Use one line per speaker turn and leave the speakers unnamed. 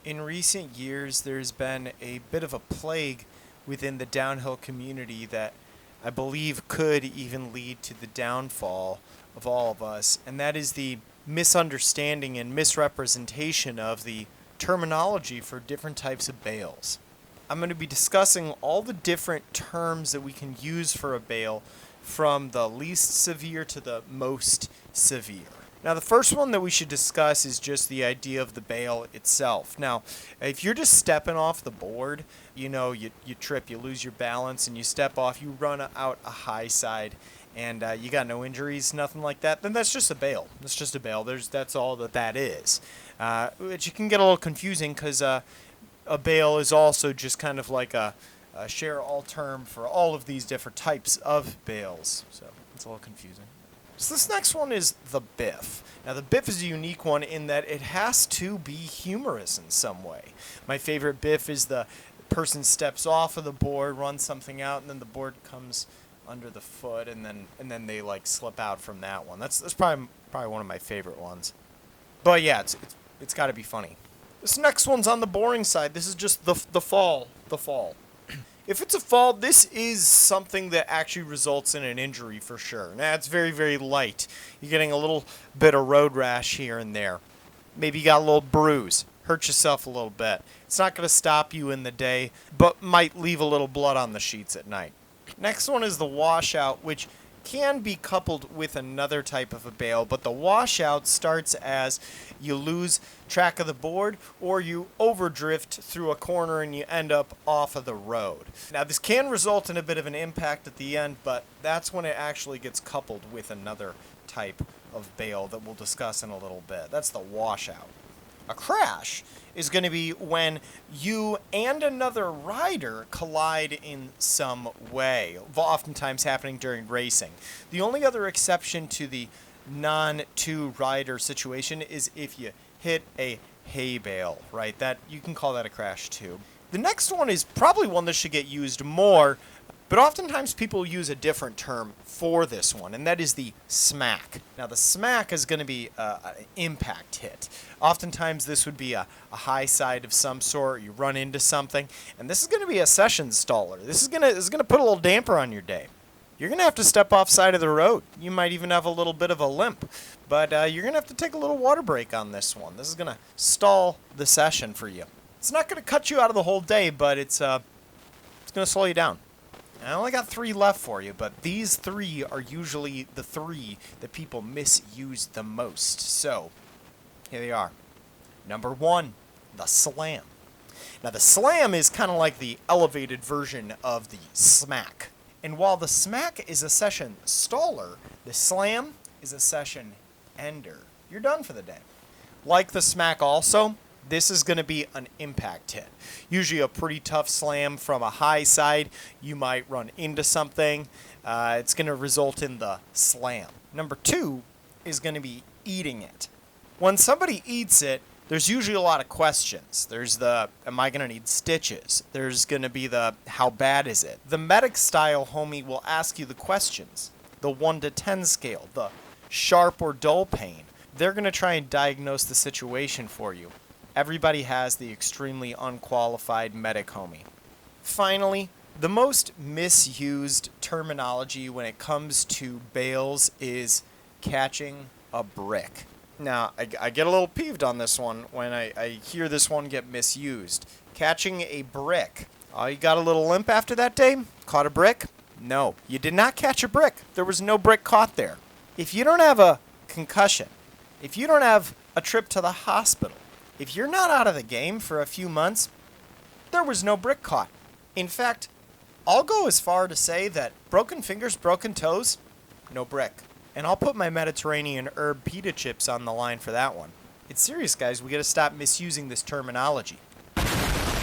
In recent years, there's been a bit of a plague within the downhill community that I believe could even lead to the downfall of all of us, and that is the misunderstanding and misrepresentation of the terminology for different types of bales. I'm going to be discussing all the different terms that we can use for a bale, from the least severe to the most severe. Now, the first one that we should discuss is just the idea of the bale itself. Now, if you're just stepping off the board, you trip, you lose your balance, and you step off, you run out a high side, and you got no injuries, nothing like that, then that's just a bale. That's just a bale. That's all that is. Which can get a little confusing because a bale is also just kind of like a share-all term for all of these different types of bales. So it's a little confusing. So this next one is the Biff. Now the Biff is a unique one in that it has to be humorous in some way. My favorite Biff is the person steps off of the board, runs something out, and then the board comes under the foot, and then they like slip out from that one. That's probably one of my favorite ones. But yeah, it's got to be funny. This next one's on the boring side. This is just the fall. The fall. If it's a fall, this is something that actually results in an injury for sure. Now, it's very, very light. You're getting a little bit of road rash here and there. Maybe you got a little bruise. Hurt yourself a little bit. It's not going to stop you in the day, but might leave a little blood on the sheets at night. Next one is the washout, which can be coupled with another type of a bale, but the washout starts as you lose track of the board or you overdrift through a corner and you end up off of the road. Now this can result in a bit of an impact at the end, but that's when it actually gets coupled with another type of bale that we'll discuss in a little bit. That's the washout. A crash is going to be when you and another rider collide in some way, oftentimes happening during racing. The only other exception to the non-two-rider situation is if you hit a hay bale, right? That you can call that a crash too. The next one is probably one that should get used more, but oftentimes people use a different term for this one, and that is the smack. Now, the smack is going to be an impact hit. Oftentimes, this would be a high side of some sort. You run into something, and this is going to be a session staller. This is going to put a little damper on your day. You're going to have to step off side of the road. You might even have a little bit of a limp, but you're going to have to take a little water break on this one. This is going to stall the session for you. It's not going to cut you out of the whole day, but it's going to slow you down. I only got 3 left for you, but these 3 are usually the 3 that people misuse the most. So, here they are. Number 1, the slam. Now, the slam is kind of like the elevated version of the smack. And while the smack is a session staller, the slam is a session ender. You're done for the day. Like the smack also, this is going to be an impact hit. Usually a pretty tough slam from a high side. You might run into something. It's going to result in the slam. Number 2 is going to be eating it. When somebody eats it, there's usually a lot of questions. There's the, am I going to need stitches? There's going to be the, how bad is it? The medic style homie will ask you the questions. The 1 to 10 scale, the sharp or dull pain. They're going to try and diagnose the situation for you. Everybody has the extremely unqualified medic homie. Finally, the most misused terminology when it comes to bales is catching a brick. Now, I get a little peeved on this one when I hear this one get misused. Catching a brick. Oh, you got a little limp after that day? Caught a brick? No, you did not catch a brick. There was no brick caught there. If you don't have a concussion, if you don't have a trip to the hospital, if you're not out of the game for a few months, there was no brick caught. In fact, I'll go as far to say that broken fingers, broken toes, no brick. And I'll put my Mediterranean herb pita chips on the line for that one. It's serious, guys. We got to stop misusing this terminology.